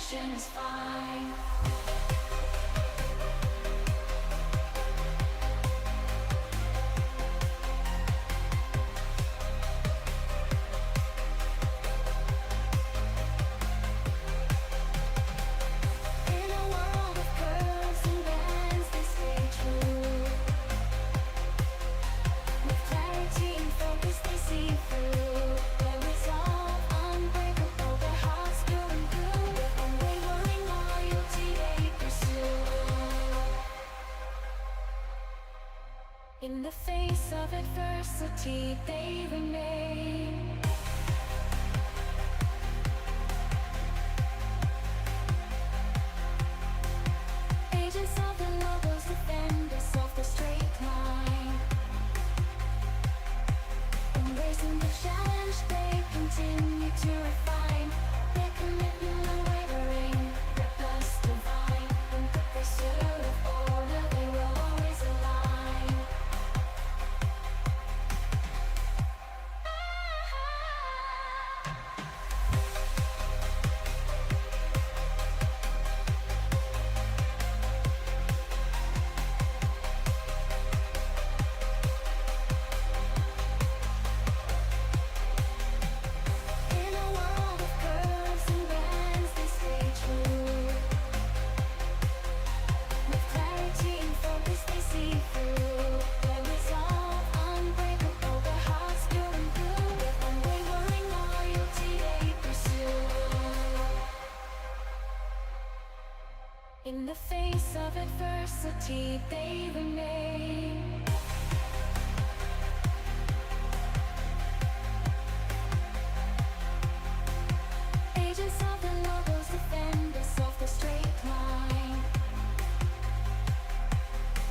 imagination is fine. In the face of adversity, they remain. Agents of the logos, defenders of the straight line. Embracing the challenge, they continue to refine their commitment unwavering, their purpose divine. In the pursuit of order, they will always align. In the face of adversity, they remain. Agents of the logos, defenders of the straight line.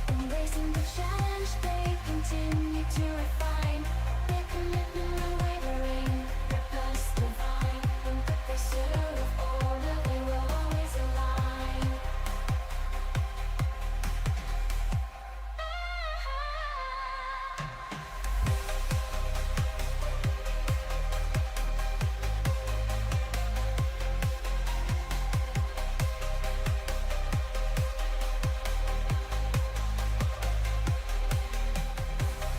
Embracing the challenge, they continue to refine their commitment unwavering, their purpose divine. In the pursuit of order, they will always align.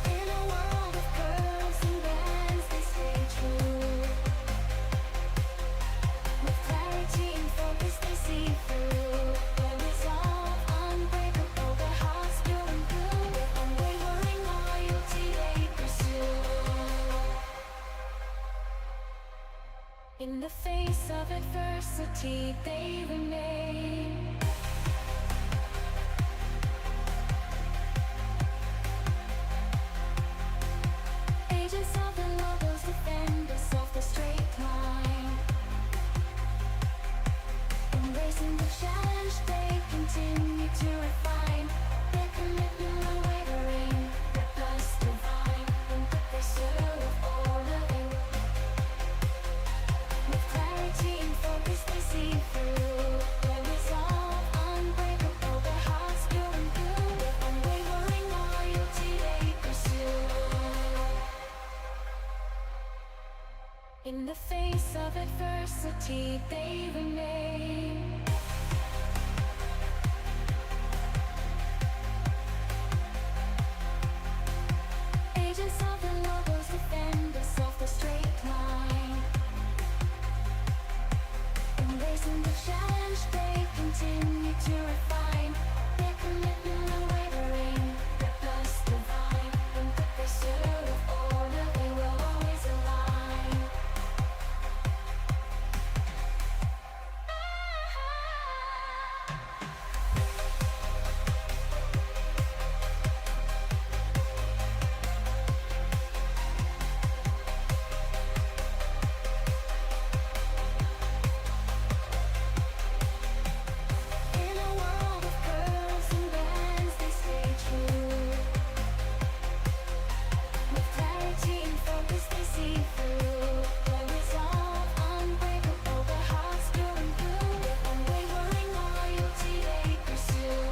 In a world of curves and bends, they stay true. With clarity and focus, they see through. Their resolve unbreakable, their hearts pure and blue. With unwavering loyalty, they pursue. In the face of adversity, they remain. Agents of the logos, defenders of the straight line. Embracing the challenge, they continue to refine their commitment unwavering, their purpose divine. In the pursuit of order, they will. With clarity and focus, they see through. Their resolve unbreakable, their hearts pure and blue. With unwavering loyalty, they pursue. In the face of adversity, they remain. Agents of the logos, defenders of the straight line. Embracing the challenge, they continue to refine their commitment unwavering, their purpose divine. In the pursuit of order, they will always align. In a world of curves and bends, they stay true. With clarity and focus, they see through. Their resolve unbreakable, their hearts pure and blue. With unwavering loyalty, they pursue.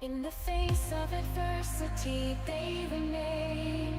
In the face of adversity, they remain.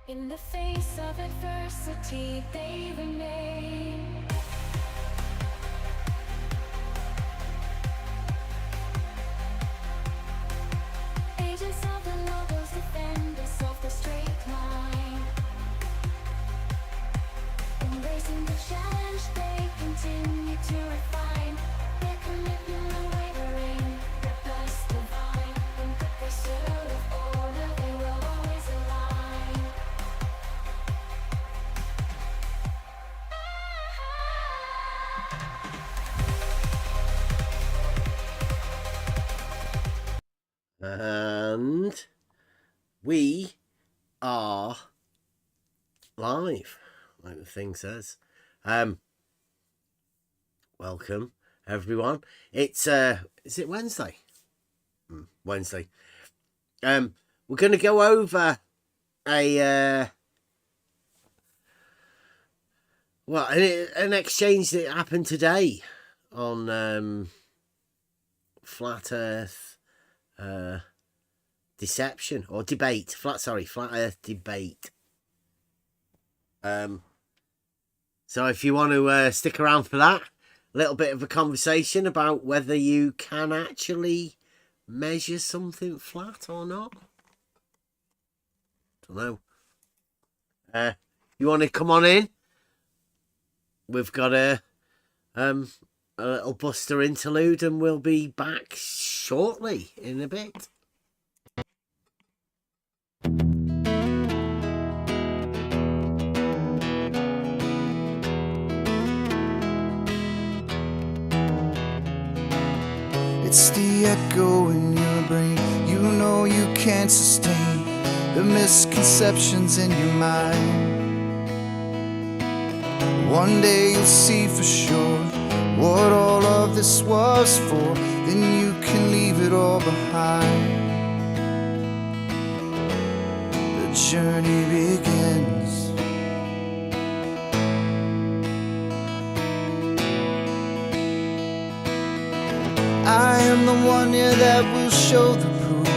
In the face of adversity, they remain. Agents of the logos, defenders of the straight line. Embracing the challenge, they continue to refine their commitment unwavering, their best divine. In the pursuit of order, they will always align. And we are live, like the thing says. Welcome everyone. It's is it Wednesday? Wednesday. We're going to go over an exchange that happened today on flat Earth deception or debate. Flat Earth debate. So if you want to stick around for that, a little bit of a conversation about whether you can actually measure something flat or not. Don't know. You want to come on in? We've got a little Buster interlude, and we'll be back shortly in a bit. It's the echo in your brain. You know you can't sustain the misconceptions in your mind. One day you'll see for sure what all of this was for. Then you can leave it all behind. The journey begins. I am the one, yeah, that will show the proof.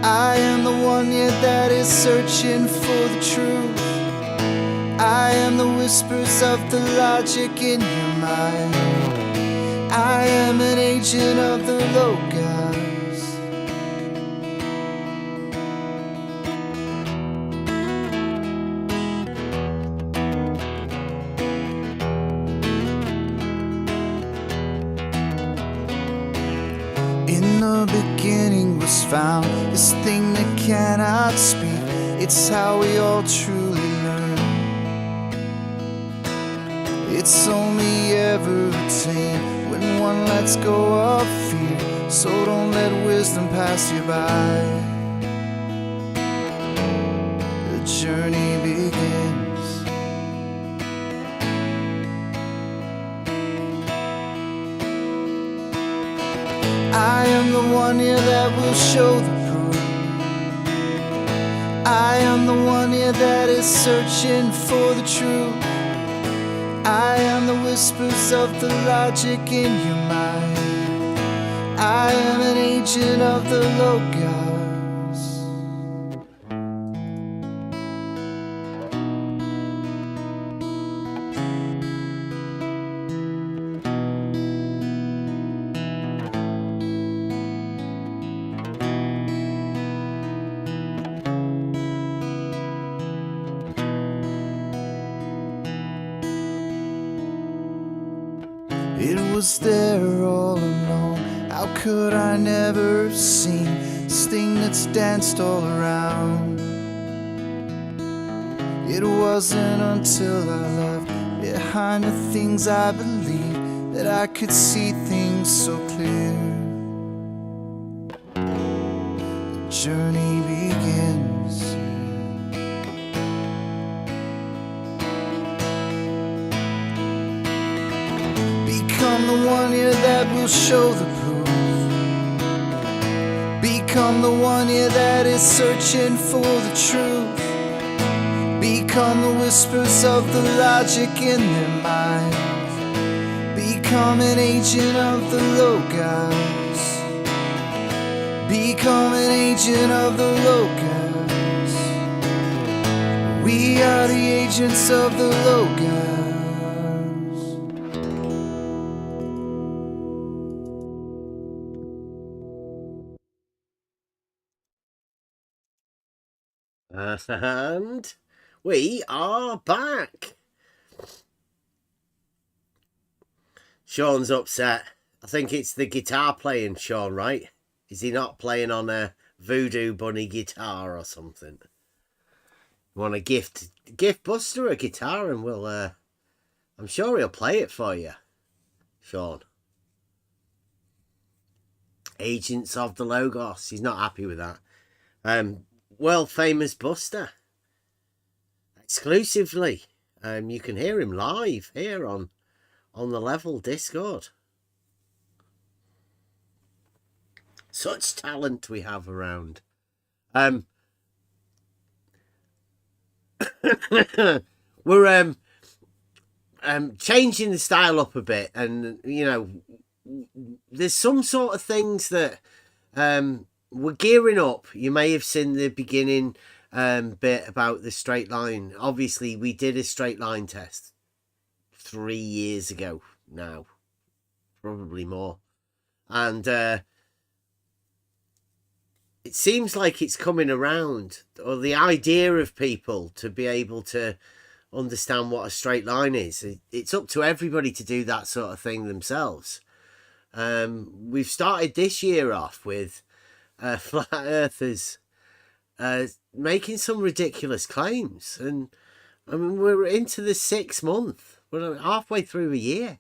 I am the one, yeah, that is searching for the truth. I am the whispers of the logic in your mind. I am an agent of the logos. In the beginning was found this thing that cannot speak. It's how we all truly learn. It's only ever attained when one lets go of fear. So don't let wisdom pass you by. The journey begins. I am the one, yeah, that will show the proof. I am the one, yeah, that is searching for the truth. I am the whispers of the logic in your mind. I am an agent of the logos. It was there all along. How could I never have seen this thing that's danced all around? It wasn't until I left behind the things I believed that I could see things so clear. The journey begins. Become the one, yeah, that will show the proof. Become the one, yeah, that is searching for the truth. Become the whispers of the logic in their minds. Become an agent of the logos. Become an agent of the logos. We are the agents of the Logos. And we are back. Sean's upset. I think it's the guitar playing, Sean, right? Is he not playing on a Voodoo Bunny guitar or something? You want to gift Buster a guitar and we'll, I'm sure he'll play it for you, Sean. Agents of the Logos. He's not happy with that. World famous Buster. Exclusively. You can hear him live here on the Level Discord. Such talent we have around. We're changing the style up a bit, and you know, there's some sort of things that we're gearing up. You may have seen the beginning bit about the straight line. Obviously, we did a straight line test 3 years ago now, probably more, and it seems like it's coming around, or the idea of people to be able to understand what a straight line is. It's up to everybody to do that sort of thing themselves. We've started this year off with flat earthers making some ridiculous claims, and I mean, we're into the 6th month. We're halfway through a year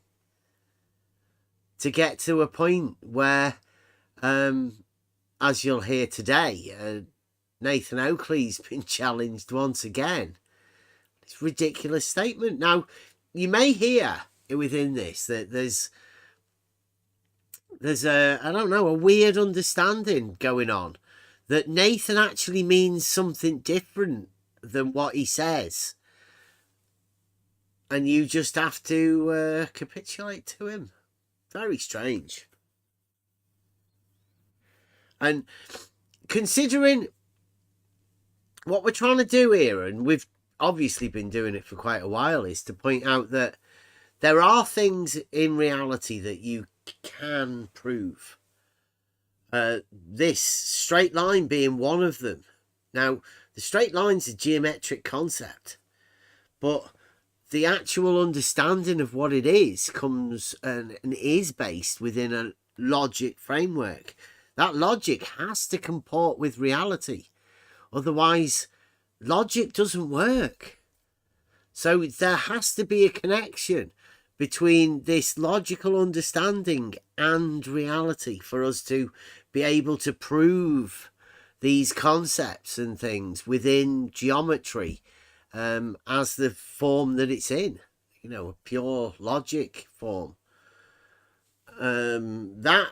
to get to a point where, as you'll hear today, Nathan Oakley's been challenged once again. It's a ridiculous statement. Now, you may hear within this that there's a, I don't know, a weird understanding going on that Nathan actually means something different than what he says. And you just have to capitulate to him. Very strange. And considering what we're trying to do here, and we've obviously been doing it for quite a while, is to point out that there are things in reality that you can prove. This straight line being one of them. Now, the straight line's a geometric concept, but the actual understanding of what it is comes and is based within a logic framework. That logic has to comport with reality. Otherwise, logic doesn't work. So there has to be a connection between this logical understanding and reality for us to be able to prove these concepts and things within geometry as the form that it's in, you know, a pure logic form. That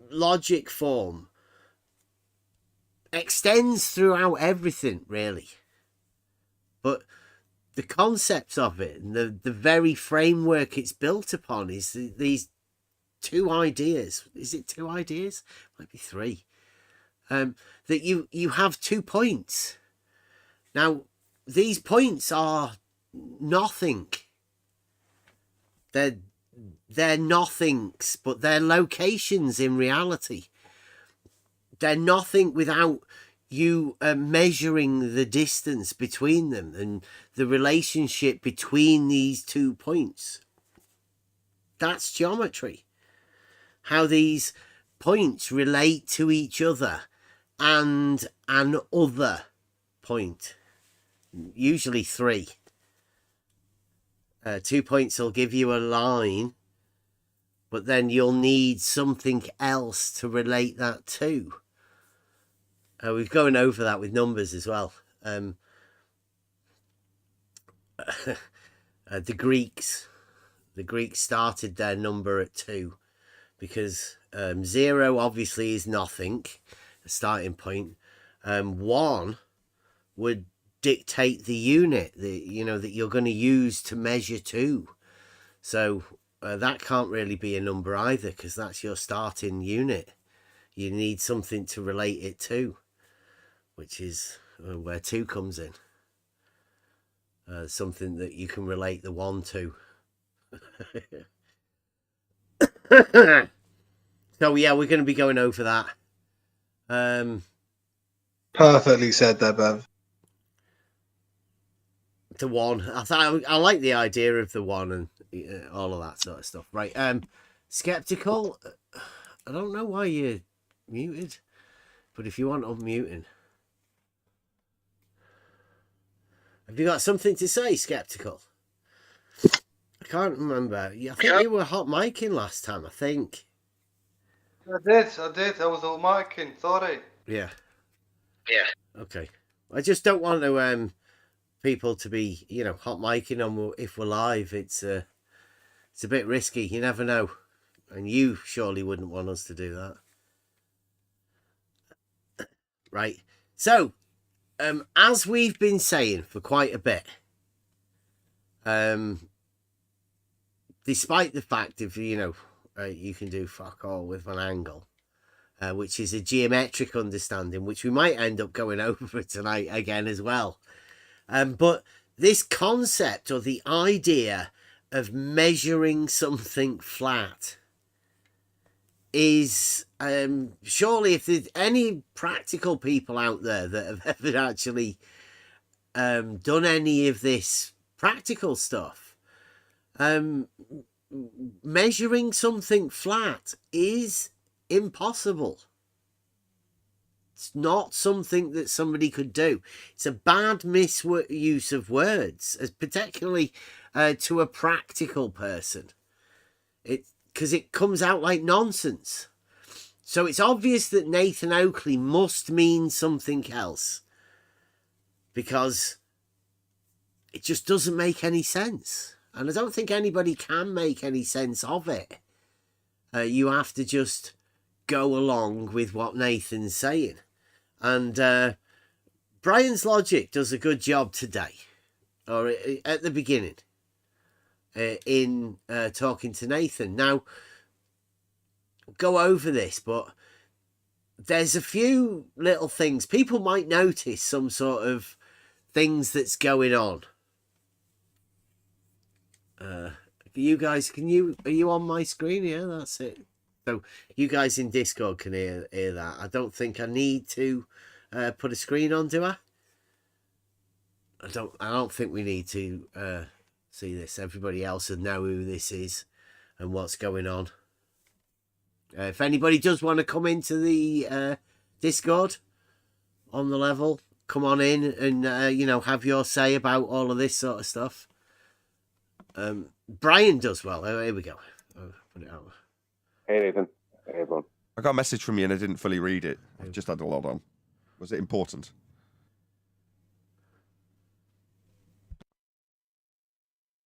logic form extends throughout everything, really. But the concepts of it and the very framework it's built upon is these two ideas. Is it two ideas? Might be three. That you have 2 points. Now, these points are nothing. They're nothings, but they're locations in reality. They're nothing without you measuring the distance between them and the relationship between these 2 points. That's geometry. How these points relate to each other and an other point. Usually 3. 2 points will give you a line, but then you'll need something else to relate that to. We've gone over that with numbers as well. The Greeks started their number at 2 because 0 obviously is nothing, a starting point. 1 would dictate the unit that you're going to use to measure 2. So that can't really be a number either, because that's your starting unit. You need something to relate it to, which is where 2 comes in. something that you can relate the one to. So yeah, we're going to be going over that. Perfectly said there, Bev. The one. I like the idea of the one and all of that sort of stuff. Right. Skeptical. I don't know why you're muted, but if you want unmuting, have you got something to say, Skeptical? I can't remember. I think you were hot micing last time. I think. I did. I was all micing, sorry. Yeah. Okay. I just don't want to people to be, hot micing on if we're live. It's a bit risky. You never know, and you surely wouldn't want us to do that, right? So, as we've been saying for quite a bit, despite the fact of you can do fuck all with an angle, which is a geometric understanding, which we might end up going over tonight again as well. But this concept or the idea of measuring something flat is surely, if there's any practical people out there that have ever actually done any of this practical stuff, measuring something flat is impossible. It's not something that somebody could do. It's a bad misuse of words, particularly to a practical person. Because it comes out like nonsense. So it's obvious that Nathan Oakley must mean something else, because it just doesn't make any sense. And I don't think anybody can make any sense of it. You have to just go along with what Nathan's saying. And Brian's logic does a good job today, or at the beginning, in talking to Nathan. Now, go over this, but there's a few little things. People might notice some sort of things that's going on. You guys, are you on my screen? Yeah, that's it. So you guys in Discord can hear that. I don't think I need to put a screen on, do I? I don't think we need to see this. Everybody else would know who this is and what's going on. If anybody does want to come into the Discord on the level, come on in and have your say about all of this sort of stuff. Brian does well. Oh, here we go. I'll put it out. Hey, Nathan. Hey, everyone. I got a message from you and I didn't fully read it. I've just had a lot on. Was it important?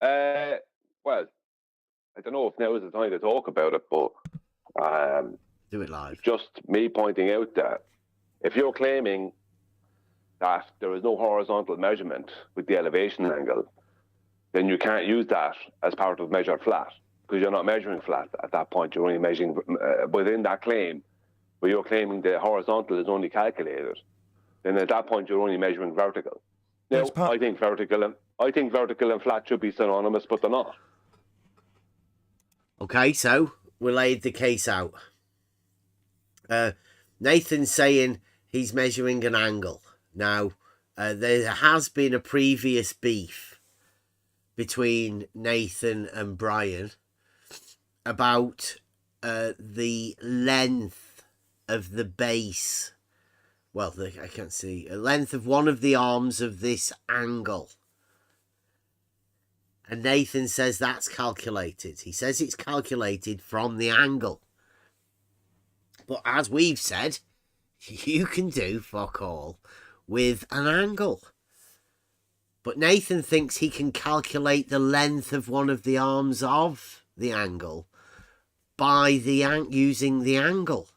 Well, I don't know if now is the time to talk about it, but Do it live. just me pointing out that if you're claiming that there is no horizontal measurement with the elevation angle, then you can't use that as part of measured flat, because you're not measuring flat at that point. You're only measuring within that claim, where you're claiming the horizontal is only calculated. Then at that point, you're only measuring vertical. Now, I think vertical and flat should be synonymous, but they're not. Okay, so we laid the case out. Nathan's saying he's measuring an angle. Now, there has been a previous beef between Nathan and Brian about the length of the base. Well, I can't see. The length of one of the arms of this angle. And Nathan says that's calculated. He says it's calculated from the angle. But as we've said, you can do fuck all with an angle. But Nathan thinks he can calculate the length of one of the arms of the angle by using the angle.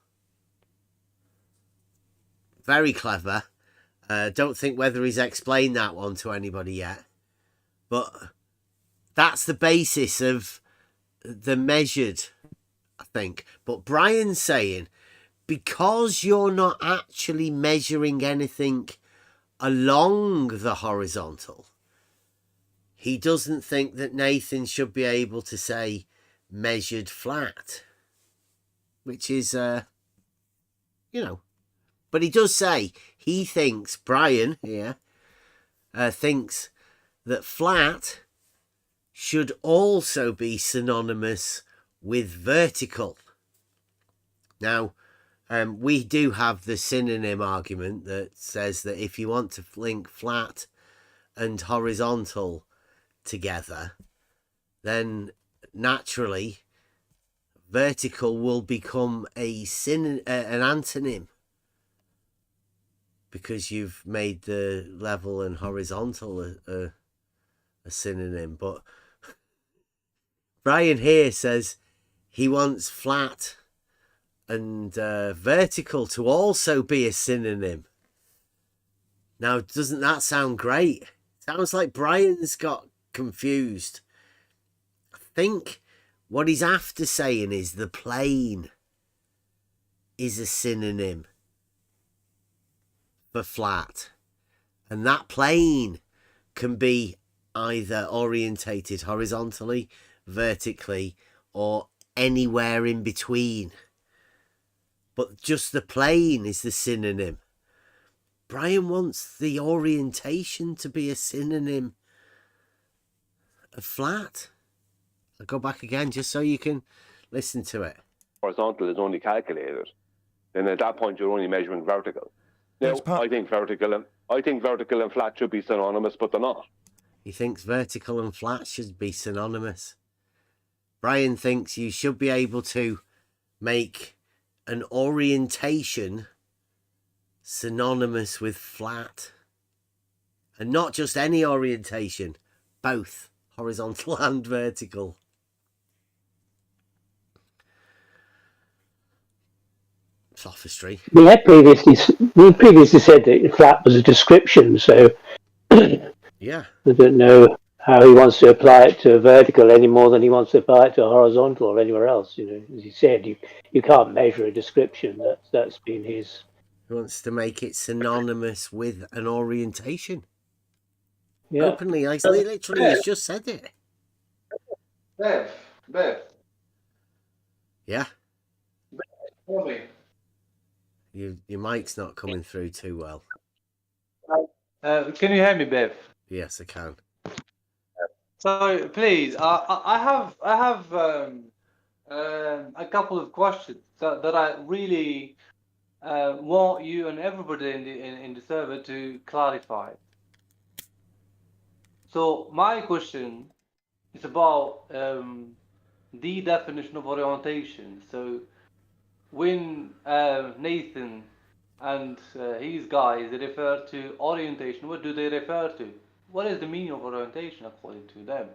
Very clever. Don't think whether he's explained that one to anybody yet. But that's the basis of the measured, I think. But Brian's saying, because you're not actually measuring anything along the horizontal, he doesn't think that Nathan should be able to say measured flat, which is, but he does say he thinks, Brian here, thinks that flat should also be synonymous with vertical. Now, we do have the synonym argument that says that if you want to link flat and horizontal together, then naturally vertical will become an antonym, because you've made the level and horizontal a synonym. But Brian here says he wants flat and vertical to also be a synonym. Now, doesn't that sound great? Sounds like Brian's got confused. I think what he's after saying is the plane is a synonym for flat, and that plane can be either orientated horizontally, vertically, or anywhere in between, but just the plane is the synonym. Brian wants the orientation to be a synonym of flat. I'll go back again just so you can listen to it. Horizontal is only calculated, then at that point you're only measuring vertical. Now, I think vertical and flat should be synonymous, but they're not. He thinks vertical and flat should be synonymous. Brian thinks you should be able to make an orientation synonymous with flat. And not just any orientation, both horizontal and vertical. Sophistry. We previously said that flat was a description, so Yeah. I don't know how he wants to apply it to a vertical any more than he wants to apply it to a horizontal or anywhere else. As he said, you can't measure a description. That's been his. He wants to make it synonymous with an orientation. Yeah. Openly, literally, he's just said it. Bev. Yeah. Tell me. Your mic's not coming through too well. Can you hear me, Bev? Yes, I can. So please, I have a couple of questions that I really want you and everybody in the server to clarify. So my question is about the definition of orientation. So when Nathan and his guys refer to orientation, what do they refer to? What is the meaning of orientation according to them?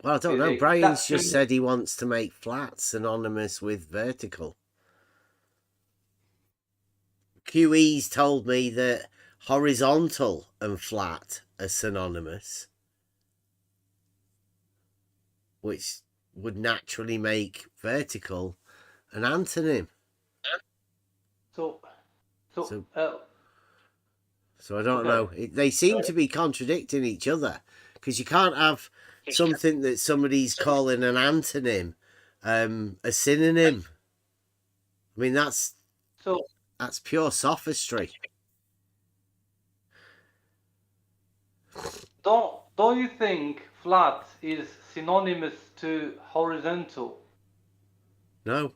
Well, I don't know. Brian's just said he wants to make flat synonymous with vertical. QE's told me that horizontal and flat are synonymous, which would naturally make vertical an antonym. So I don't know. They seem to be contradicting each other, because you can't have something that somebody's calling an antonym a synonym. I mean, that's pure sophistry. Don't you think flat is synonymous to horizontal? No.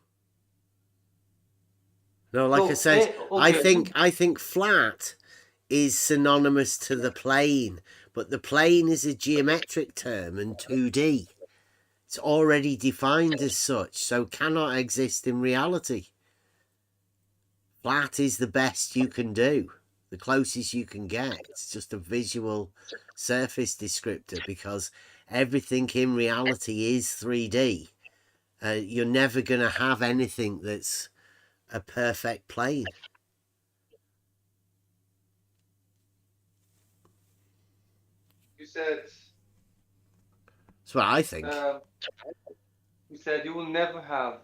No, like I said, okay. I think flat is synonymous to the plane, but the plane is a geometric term and 2D. It's already defined as such, so cannot exist in reality. Flat is the best you can do, the closest you can get. It's just a visual surface descriptor, because everything in reality is 3D. You're never going to have anything that's a perfect plane. You said. That's what I think. You said you will never have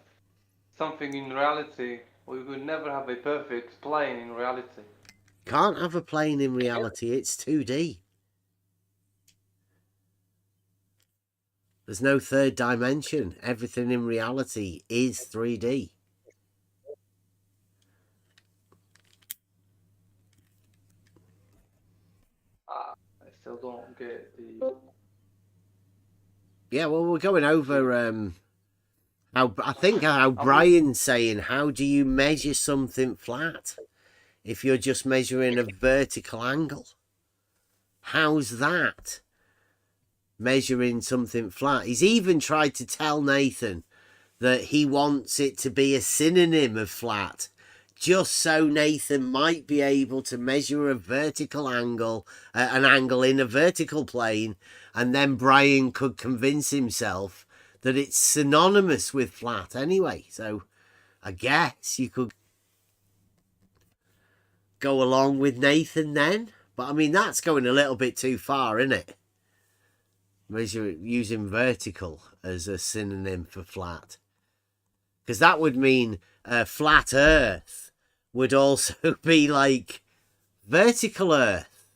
something in reality, or you will never have a perfect plane in reality. Can't have a plane in reality. It's 2D. There's no third dimension. Everything in reality is 3D. I still don't get the. Yeah, well, we're going over how Brian's saying, how do you measure something flat if you're just measuring a vertical angle? How's that measuring something flat? He's even tried to tell Nathan that he wants it to be a synonym of flat, just so Nathan might be able to measure a vertical angle, an angle in a vertical plane, and then Brian could convince himself that it's synonymous with flat anyway. So I guess you could go along with Nathan then. But I mean, that's going a little bit too far, isn't it? Using vertical as a synonym for flat. Because that would mean flat Earth would also be like vertical Earth.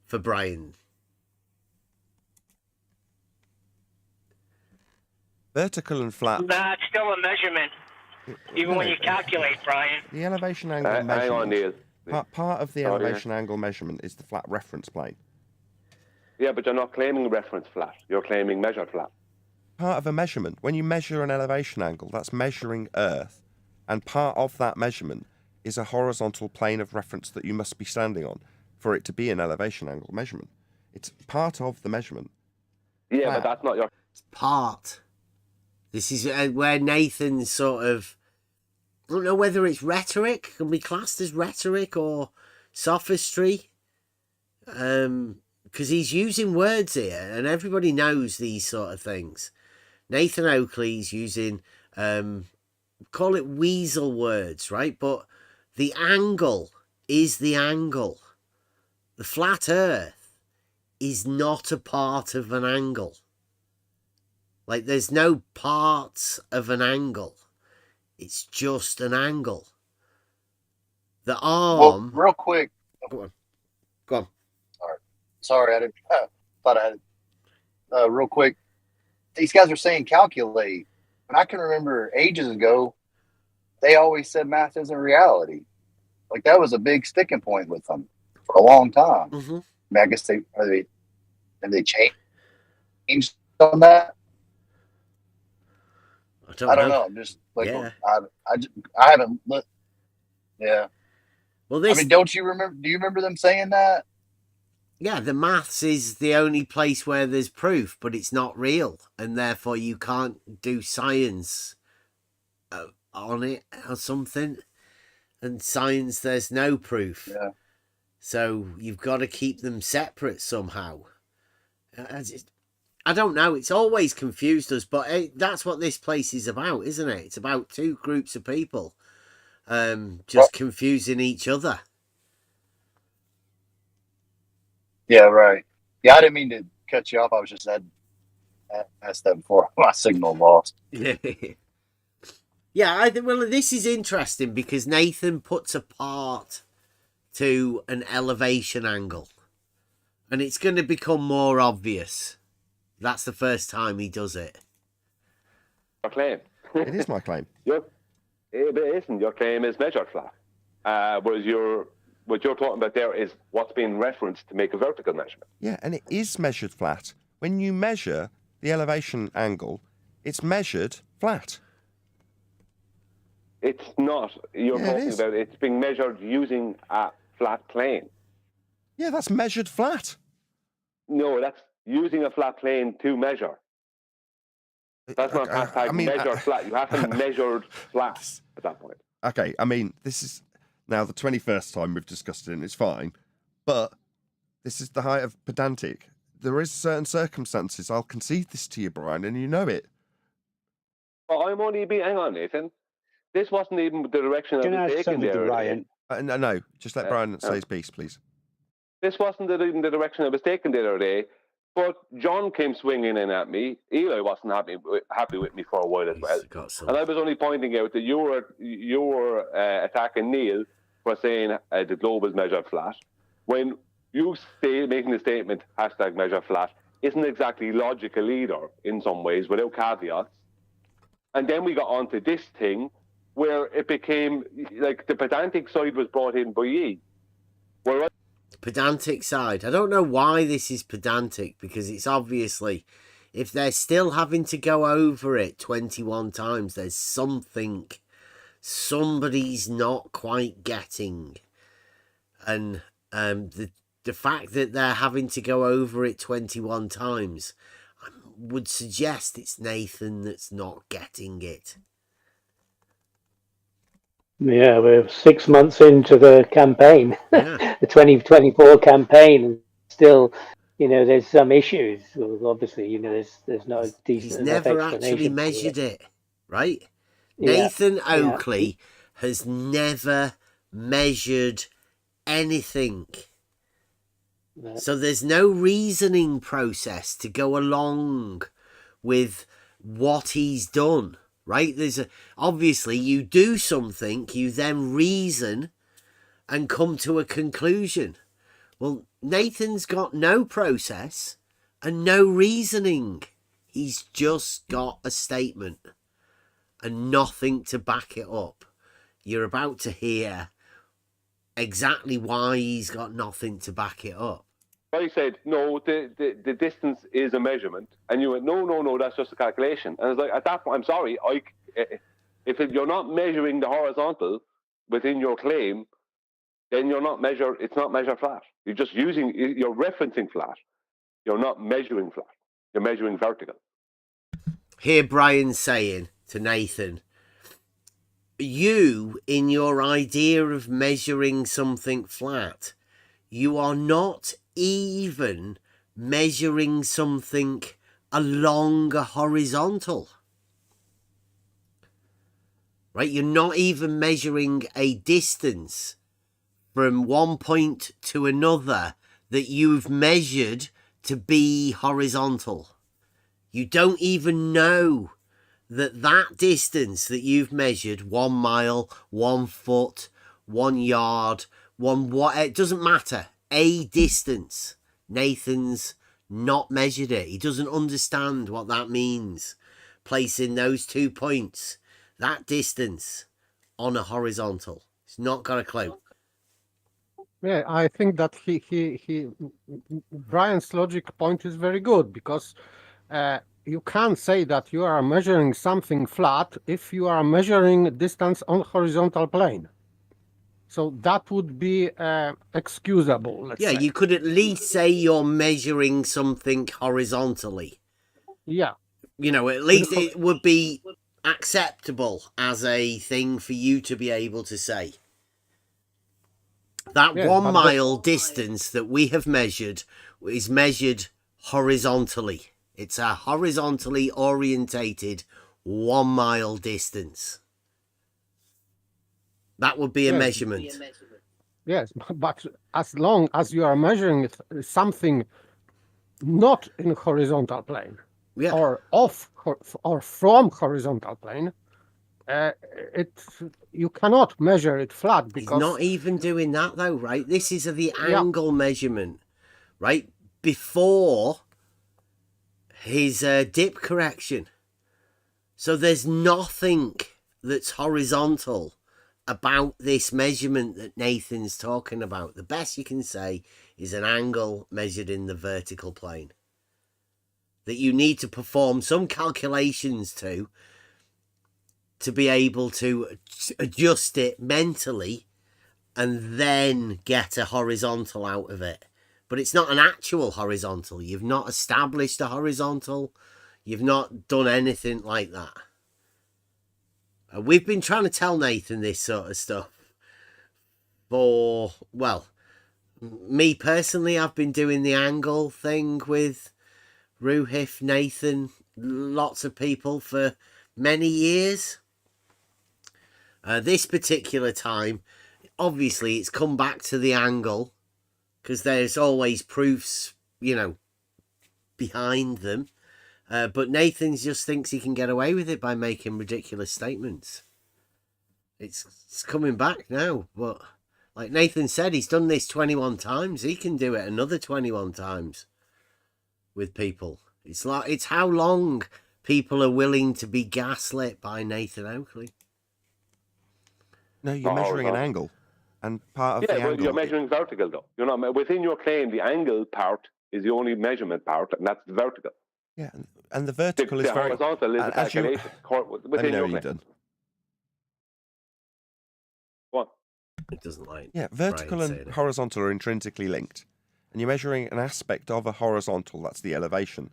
For Brian. Vertical and flat. Nah, it's still a measurement, even when you calculate, Brian. The elevation angle Hang on, measurement. Neil. Part of the Oh, elevation angle measurement is the flat reference plane. Yeah, but you're not claiming reference flat. You're claiming measured flat. Part of a measurement, when you measure an elevation angle, that's measuring Earth, and part of that measurement is a horizontal plane of reference that you must be standing on for it to be an elevation angle measurement. It's part of the measurement. Yeah, Wow. but that's not your. It's part. This is where Nathan's sort of, I don't know whether it's rhetoric, can be classed as rhetoric or sophistry. Because he's using words here, and everybody knows these sort of things. Nathan Oakley's using, call it weasel words, right? But the angle is the angle. The flat Earth is not a part of an angle. Like, there's no parts of an angle. It's just an angle. The arm... Well, real quick. Go on. Sorry, I didn't. Thought I had. Real quick. These guys are saying calculate. And I can remember ages ago, they always said math isn't reality. Like, that was a big sticking point with them for a long time. Mm-hmm. I mean, I guess have they changed on that? I don't know. I'm just like, Yeah. I haven't looked. Yeah. Well, I mean, don't you remember? Do you remember them saying that? Yeah, the maths is the only place where there's proof, but it's not real, and therefore you can't do science on it or something. And science, there's no proof. Yeah. So you've got to keep them separate somehow. I don't know. It's always confused us, but that's what this place is about, isn't it? It's about two groups of people just confusing each other. Yeah, right. Yeah, I didn't mean to cut you off. I was just asked that before my signal lost. Yeah, well, this is interesting because Nathan puts a part to an elevation angle, and it's going to become more obvious. That's the first time he does it. Your claim. It is my claim. But it isn't. Your claim is measured flat. Whereas what you're talking about there is what's being referenced to make a vertical measurement. Yeah, and it is measured flat. When you measure the elevation angle, it's measured flat. It's not. You're Yeah, talking about it's being measured using a flat plane. Yeah, that's measured flat. No, that's using a flat plane to measure. That's not hashtag measured flat. You haven't measured flat at that point. Okay, I mean, this is now the 21st time we've discussed it, and it's fine. But this is the height of pedantic. There is certain circumstances. I'll concede this to you, Brian, and you know it. Well, I'm only being... Hang on, Nathan. This wasn't even the direction I was taking there. Ryan? No, just let Brian say his piece, please. This wasn't even the direction I was taking the other day. But John came swinging in at me. Eli wasn't happy with me for a while as well. And I was only pointing out that you were attacking Neil for saying the globe is measured flat, when making the statement #measure flat isn't exactly logical either in some ways, without caveats. And then we got onto this thing where it became like the pedantic side was brought in by ye. Where Pedantic side. I don't know why this is pedantic, because it's obviously, if they're still having to go over it 21 times, there's something somebody's not quite getting. And the fact that they're having to go over it 21 times would suggest it's Nathan that's not getting it. Yeah, we're 6 months into the campaign, Yeah. the 2024 campaign, and still, there's some issues. Well, obviously, there's no decent He's enough never actually explanation for measured it, right? Yeah, Nathan yeah. Oakley has never measured anything. No. So there's no reasoning process to go along with what he's done, right? Obviously you do something, you then reason and come to a conclusion. Well, Nathan's got no process and no reasoning. He's just got a statement and nothing to back it up. You're about to hear exactly why he's got nothing to back it up. I said, no, the distance is a measurement. And you went, no, that's just a calculation. And I was like, at that point, I'm sorry, if you're not measuring the horizontal within your claim, then it's not measure flat. You're referencing flat. You're not measuring flat. You're measuring vertical. Here Brian's saying to Nathan, you, in your idea of measuring something flat, you are not even measuring something along a horizontal. Right? You're not even measuring a distance from one point to another that you've measured to be horizontal. You don't even know that distance that you've measured, 1 mile, 1 foot, 1 yard, it doesn't matter. A distance. Nathan's not measured it. He doesn't understand what that means. Placing those 2 points, that distance, on a horizontal. He's not got a clue. Yeah, I think that Brian's logic point is very good, because you can't say that you are measuring something flat if you are measuring distance on horizontal plane. So that would be excusable, let's say. You could at least say you're measuring something horizontally. Yeah. At least it would be acceptable as a thing for you to be able to say. That 1 mile distance that we have measured is measured horizontally. It's a horizontally orientated 1 mile distance. That would be a measurement. Yes, but as long as you are measuring something not in horizontal plane, or from horizontal plane, you cannot measure it flat, because he's not even doing that though, right? This is the angle measurement, right? Before his dip correction. So there's nothing that's horizontal about this measurement that Nathan's talking about. The best you can say is an angle measured in the vertical plane that you need to perform some calculations to be able to adjust it mentally and then get a horizontal out of it. But it's not an actual horizontal. You've not established a horizontal. You've not done anything like that. We've been trying to tell Nathan this sort of stuff for, well, me personally, I've been doing the angle thing with Ruhif, Nathan, lots of people for many years. This particular time, obviously, it's come back to the angle because there's always proofs, behind them. But Nathan just thinks he can get away with it by making ridiculous statements. It's coming back now, but Like Nathan said, he's done this 21 times. He can do it another 21 times with people. It's how long people are willing to be gaslit by Nathan Oakley. No, you're measuring an angle, and part of the but angle. you're measuring vertical though. You're not within your claim. The angle part is the only measurement part, and that's the vertical. Yeah, and the vertical is the very. horizontal is the calculation. Let me know when you're done. What? It doesn't like. Yeah, vertical and horizontal are intrinsically linked, and you're measuring an aspect of a horizontal. That's the elevation,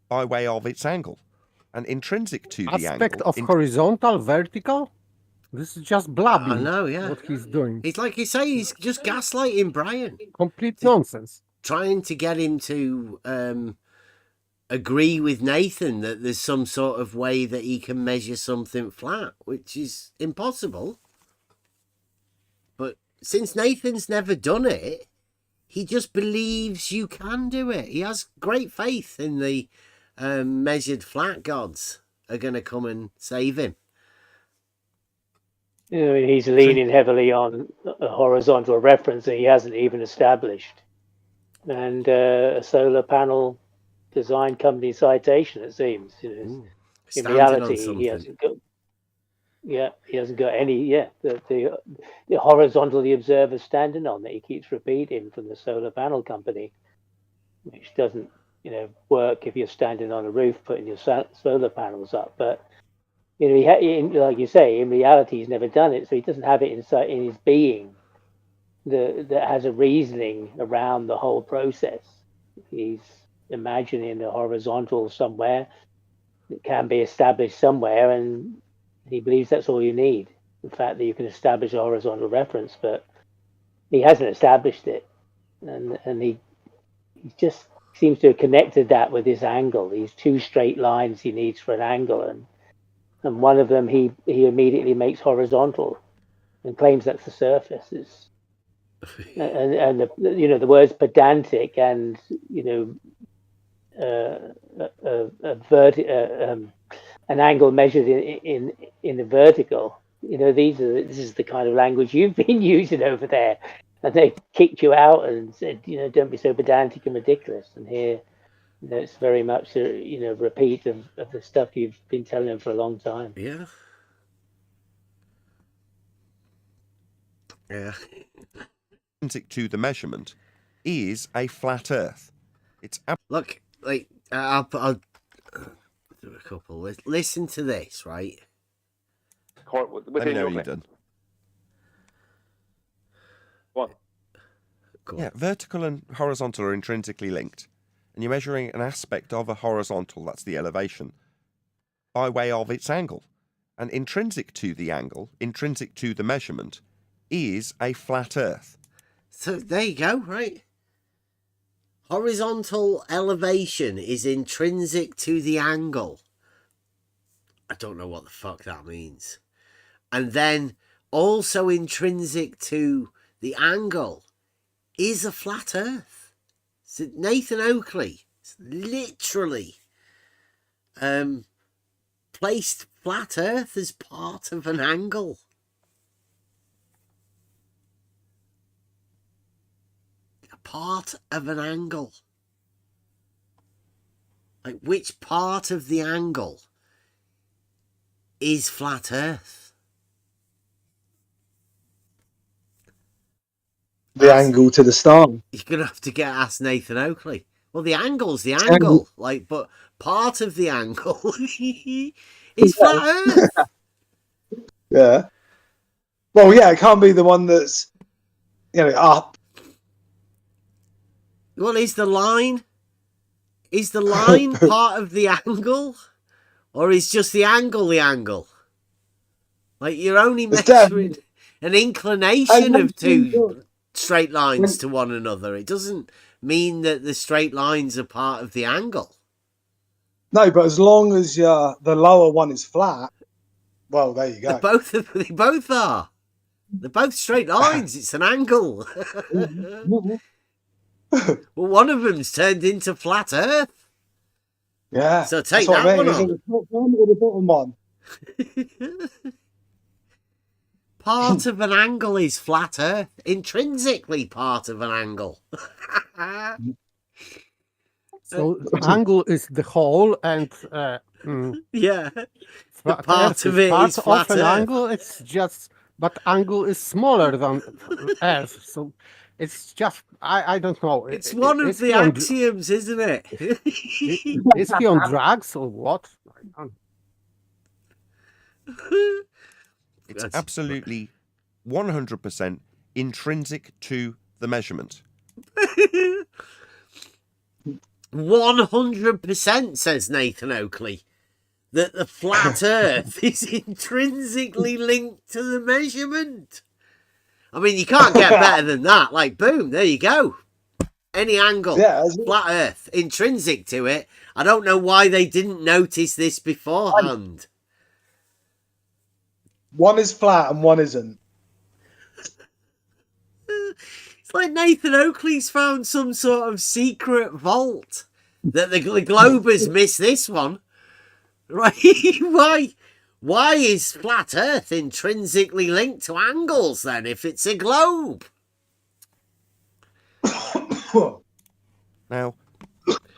by way of its angle, and intrinsic to the angle. Aspect of horizontal, vertical. This is just blabbing. I know, yeah. What he's doing. It's like you say, he's just gaslighting Brian. Complete nonsense. Trying to get him to agree with Nathan that there's some sort of way that he can measure something flat, which is impossible. But since Nathan's never done it, he just believes you can do it. He has great faith in the measured flat gods are going to come and save him. I mean, he's leaning heavily on a horizontal reference that he hasn't even established, and a solar panel design company citation. It seems, in reality, he hasn't got. Yeah, he hasn't got any. Yeah, the horizontal the observer's standing on that he keeps repeating from the solar panel company, which doesn't, work if you're standing on a roof putting your solar panels up, but. Like you say, in reality, he's never done it, so he doesn't have it in his being that has a reasoning around the whole process. He's imagining a horizontal somewhere that can be established somewhere, and he believes that's all you need. The fact that you can establish a horizontal reference, but he hasn't established it, and he just seems to have connected that with this angle. These two straight lines he needs for an angle, and one of them he immediately makes horizontal and claims that's the surface. And the words pedantic and an angle measured in the vertical. This is the kind of language you've been using over there, and they kicked you out and said, don't be so pedantic and ridiculous. And here. It's very much a repeat of the stuff you've been telling them for a long time. Yeah. Yeah. Intrinsic to the measurement is a flat Earth. It's look like I'll do a couple. Listen to this, right? Let me know when you're done. What? Yeah, vertical and horizontal are intrinsically linked. And you're measuring an aspect of a horizontal, that's the elevation, by way of its angle. And intrinsic to the angle, intrinsic to the measurement, is a flat Earth. So there you go, right? Horizontal elevation is intrinsic to the angle. I don't know what the fuck that means. And then also intrinsic to the angle is a flat Earth. So Nathan Oakley literally placed flat Earth as part of an angle. A part of an angle. Like, which part of the angle is flat Earth? The angle to the star. You're going to have to ask Nathan Oakley. Well, the angle's the angle. Like, but part of the angle is flat Earth. Yeah. Well, yeah, it can't be the one that's, up. Well, is the line part of the angle? Or is just the angle the angle? Like, you're only measuring an inclination of two straight lines to one another. It doesn't mean that the straight lines are part of the angle. No, but as long as the lower one is flat, well, there you go. They both are. They're both straight lines. It's an angle. Well, one of them's turned into flat Earth. Yeah. So take that one on. The top one or the bottom one? part of an angle is flat Earth? Intrinsically part of an angle. So angle is the whole, and Yeah. The flat part Earth of is it part is flat of an Earth. angle. It's just, but angle is smaller than Earth, so it's just I don't know. It's one of Is the he on, axioms, isn't it? is he on drugs or what? It's That's- absolutely 100% intrinsic to the measurement. 100% says Nathan Oakley that the flat Earth is intrinsically linked to the measurement. I mean, you can't get better than that. Like, boom, there you go. Any angle, flat Earth, intrinsic to it. I don't know why they didn't notice this beforehand. One is flat and one isn't. It's like Nathan Oakley's found some sort of secret vault that the Globers missed this one. Right? Why is flat Earth intrinsically linked to angles then if it's a globe? Now,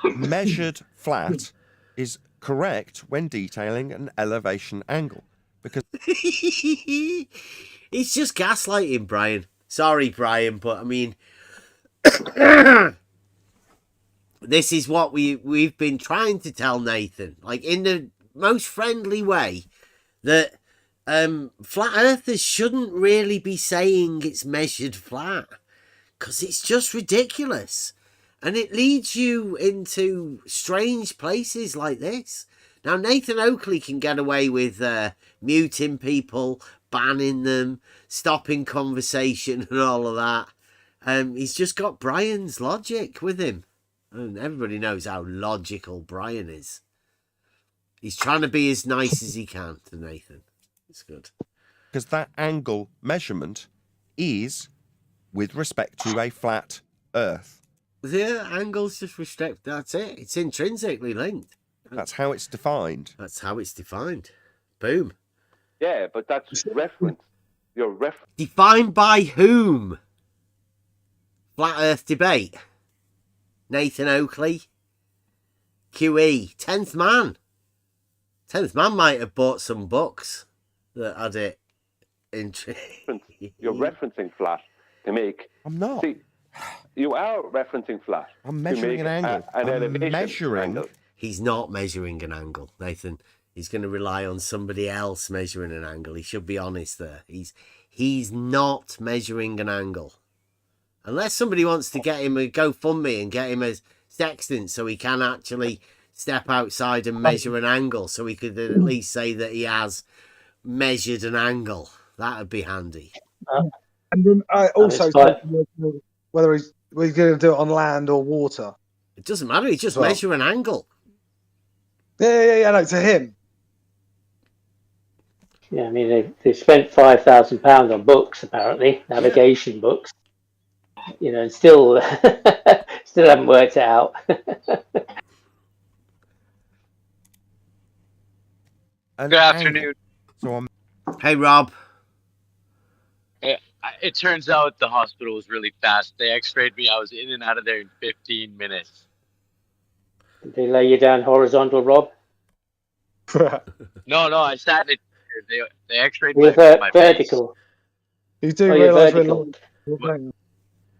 measured flat is correct when detailing an elevation angle because It's just gaslighting, Brian. Sorry, Brian, but I mean, this is what we've been trying to tell Nathan, like in the most friendly way, that flat earthers shouldn't really be saying it's measured flat, because it's just ridiculous, and it leads you into strange places like this. Now, Nathan Oakley can get away with muting people, banning them, stopping conversation and all of that. He's just got Brian's logic with him. And everybody knows how logical Brian is. He's trying to be as nice as he can to Nathan. It's good. because that angle measurement is with respect to a flat Earth. Yeah, angles just restrict. That's it. It's intrinsically linked. That's how it's defined. That's how it's defined. Boom. Yeah, but that's reference. Your reference. Defined by whom? Flat Earth debate. Nathan Oakley. QE. 10th Man. 10th Man might have bought some books that had it. You're referencing flat to make. I'm not. See, you are referencing flat. I'm measuring an angle. An I'm elevation measuring. angle. He's not measuring an angle, Nathan. He's going to rely on somebody else measuring an angle. He should be honest there. He's not measuring an angle. Unless somebody wants to get him a GoFundMe and get him a sextant so he can actually step outside and measure an angle, so he could at least say that he has measured an angle. That would be handy. And then I also whether he's going to do it on land or water. It doesn't matter. He just Well. measure an angle. Yeah. No, to him. Yeah, I mean they spent £5,000 on books, apparently navigation books. You know, and still haven't worked it out. An Good afternoon. angle. So Hey, Rob. It turns out the hospital was really fast. They x-rayed me. I was in and out of there in 15 minutes. Did they lay you down horizontal, Rob? No, I sat in it. They x-rayed You're my face. vertical. You do Oh, you're realise vertical.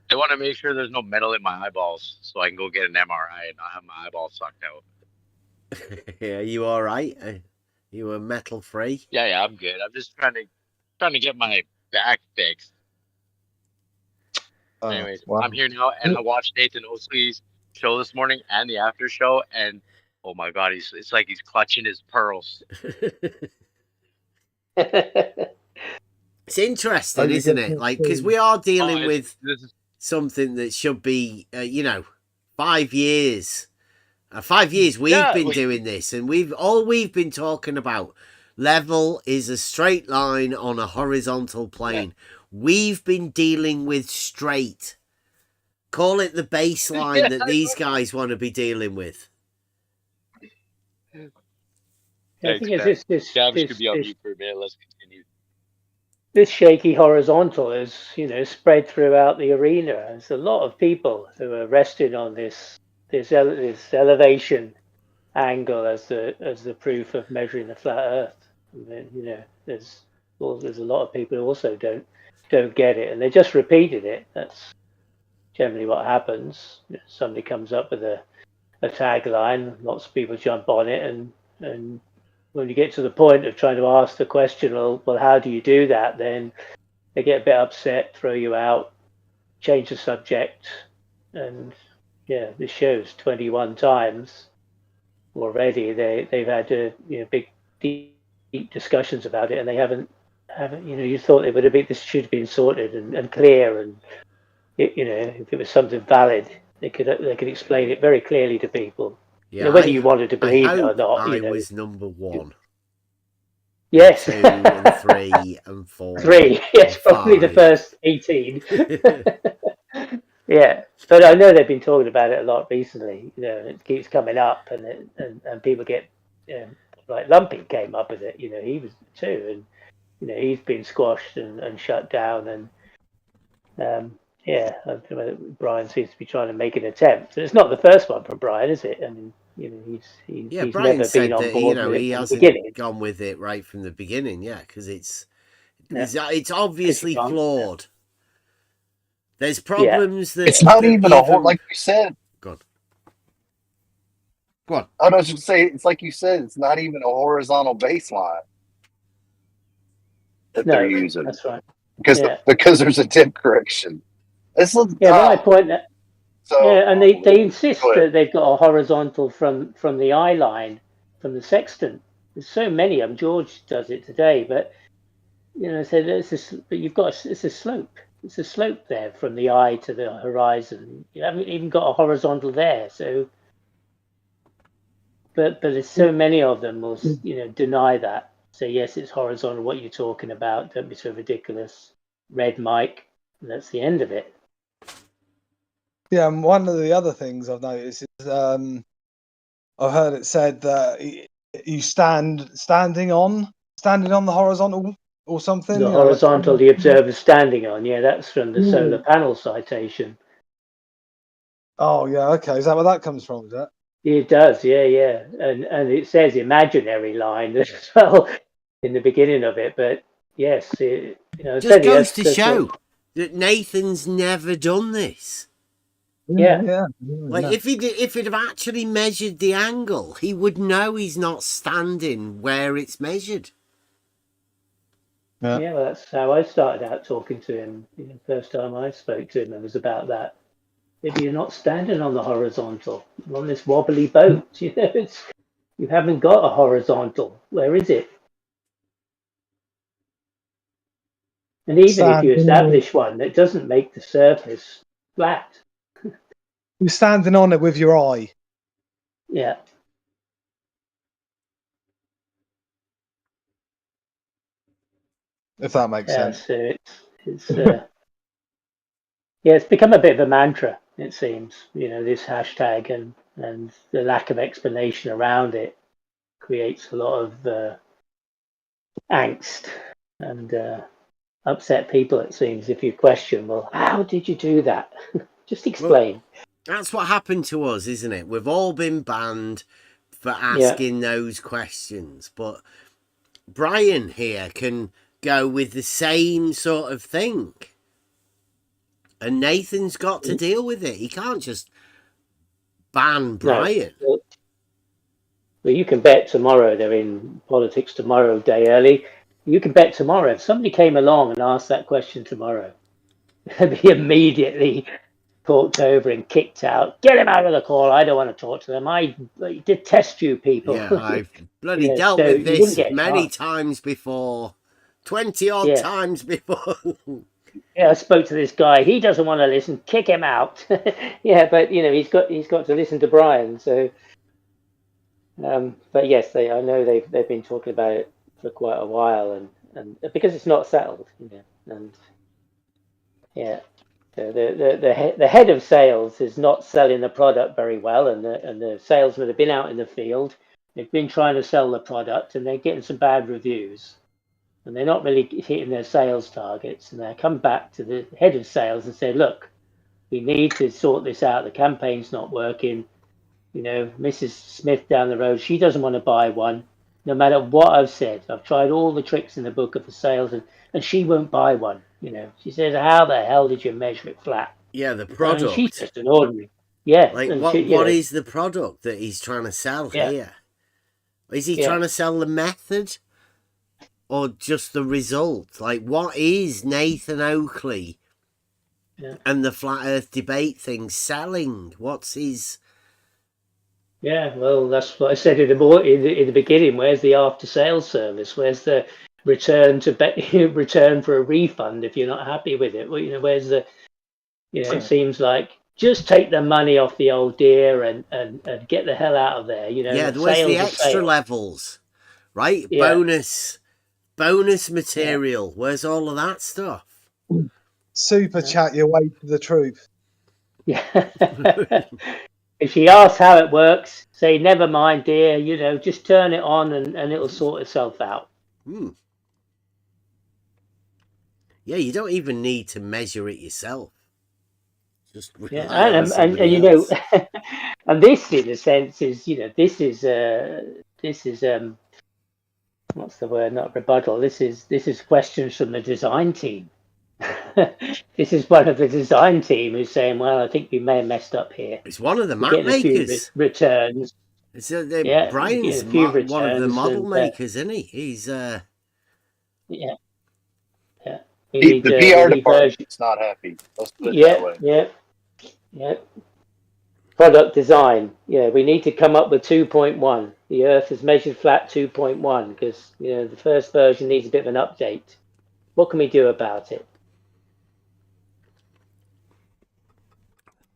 They want to make sure there's no metal in my eyeballs so I can go get an MRI and not have my eyeballs sucked out. Yeah, you all right? You were metal free? Yeah, I'm good. I'm just trying to get my back fixed. Anyways, wow. I'm here now, and I watched Nathan Oakley's show this morning and the after show, and oh my god, it's like he's clutching his pearls. It's interesting, isn't it? Like, because we are dealing with This is something that should be, 5 years. 5 years we've been doing this, and we've been talking about level is a straight line on a horizontal plane. We've been dealing with straight. Call it the baseline that these guys want to be dealing with. I think it's Gavin could be on mute for a minute. Let's continue. this shaky horizontal is, spread throughout the arena. There's a lot of people who are resting on this elevation angle as the proof of measuring the flat Earth. And then, there's a lot of people who also don't get it, and they just repeated it. That's generally what happens. Somebody comes up with a tagline, lots of people jump on it, and when you get to the point of trying to ask the question, well, how do you do that? Then they get a bit upset, throw you out, change the subject, and yeah, this shows 21 times already. They've had big deep discussions about it, and they haven't. You thought it would have been, this should have been sorted and clear, and if it was something valid, they could explain it very clearly to people. Yeah, Whether you wanted to believe it or hope not. I was number 1. Yes. And 2 and 3 and 4. 3. Yes, probably the 5. first 18. Yeah, but I know they've been talking about it a lot recently. It keeps coming up, and people get, like Lumpy came up with it. He was too, and he's been squashed and shut down, and Brian seems to be trying to make an attempt. And it's not the first one from Brian, is it? I mean, he's Brian never said been on that board with he it from the hasn't beginning. gone with it right from the beginning. Yeah, because it's It's obviously wrong. flawed. There's problems that It's not that even like you said. Go on. I was just say it's like you said. It's not even a horizontal baseline that they're using. That's right. Because there's a dip correction. When I point that. So and they insist that they've got a horizontal from the eye line, from the sextant. There's so many of them. George does it today, but but you've got it's a slope. It's a slope there from the eye to the horizon. You haven't even got a horizontal there. So, but there's so many of them will deny that. Say yes, it's horizontal. What you're talking about? Don't be so ridiculous. Red mic. And that's the end of it. Yeah, and one of the other things I've noticed is I've heard it said that you standing on the horizontal or something. The horizontal, the observer standing on. Yeah, that's from the solar panel citation. Oh yeah, okay. Is that where that comes from? Is that? It does, yeah, and it says imaginary line as well in the beginning of it. But yes, just goes to show that Nathan's never done this. Yeah. Like if he'd have actually measured the angle, he would know he's not standing where it's measured. Yeah, well, that's how I started out talking to him. First time I spoke to him, it was about that. Maybe you're not standing on the horizontal. You're on this wobbly boat. You haven't got a horizontal. Where is it? And even if you establish one, it doesn't make the surface flat. You're standing on it with your eye. Yeah. If that makes sense. So it's it's become a bit of a mantra, it seems. This hashtag and the lack of explanation around it creates a lot of angst and upset people, it seems, if you question, well, how did you do that? Just explain. Well, that's what happened to us, isn't it? We've all been banned for asking those questions, but Brian here can go with the same sort of thing, and Nathan's got to deal with it. He can't just ban Brian. No. Well, you can bet tomorrow they're in politics tomorrow, day early. You can bet tomorrow if somebody came along and asked that question tomorrow, they'd be immediately talked over and kicked out. Get him out of the call. I don't want to talk to them. I detest you people. Yeah, I've bloody dealt with this many times before. 20 odd times before. Yeah, I spoke to this guy. He doesn't want to listen. Kick him out. Yeah, but he's got to listen to Brian. So, but yes, I know they've been talking about it for quite a while, and because it's not settled, and yeah. The head of sales is not selling the product very well, and the salesmen have been out in the field. They've been trying to sell the product, and they're getting some bad reviews. and they're not really hitting their sales targets, and they come back to the head of sales and say, look, we need to sort this out. The campaign's not working. You know, Mrs. Smith down the road, she doesn't want to buy one, no matter what I've said. I've tried all the tricks in the book of the sales, and she won't buy one. You know, she says, how the hell did you measure it flat? Yeah, the I mean, she's product. just an ordinary. Yeah. Like, And what she, you what know, is the product that he's trying to sell yeah, here? Is he yeah. trying to sell the method or just the result? Like, what is Nathan Oakley and the flat earth debate thing selling? What's his... Yeah, well, that's what I said in the beginning. Where's the after sales service? Where's the return return for a refund if you're not happy with it? Well, you know, where's the, you know, it seems like just take the money off the old dear and get the hell out of there. You know, Yeah, where's the sales are extra sales. levels, right? Yeah. Bonus material. Where's all of that stuff? Super chat your way to the truth. Yeah. If she asks how it works, say, never mind, dear, you know, just turn it on and it'll sort itself out. Yeah, you don't even need to measure it yourself. Just Yeah, rely on and somebody you know, else. and this, in a sense, is, you know, this is what's the word? Not rebuttal. This is questions from the design team. This is one of the design team who's saying, well, I think we may have messed up here. It's one of the We're map getting a few makers. returns. It's Yeah, Brian's a few one of the returns model and, makers, isn't he? He's yeah. We The need PR reversion. department's not happy. Let's put it that way. Yeah. Product design. Yeah, we need to come up with 2.1. The Earth is measured flat 2.1 because, you know, the first version needs a bit of an update. What can we do about it?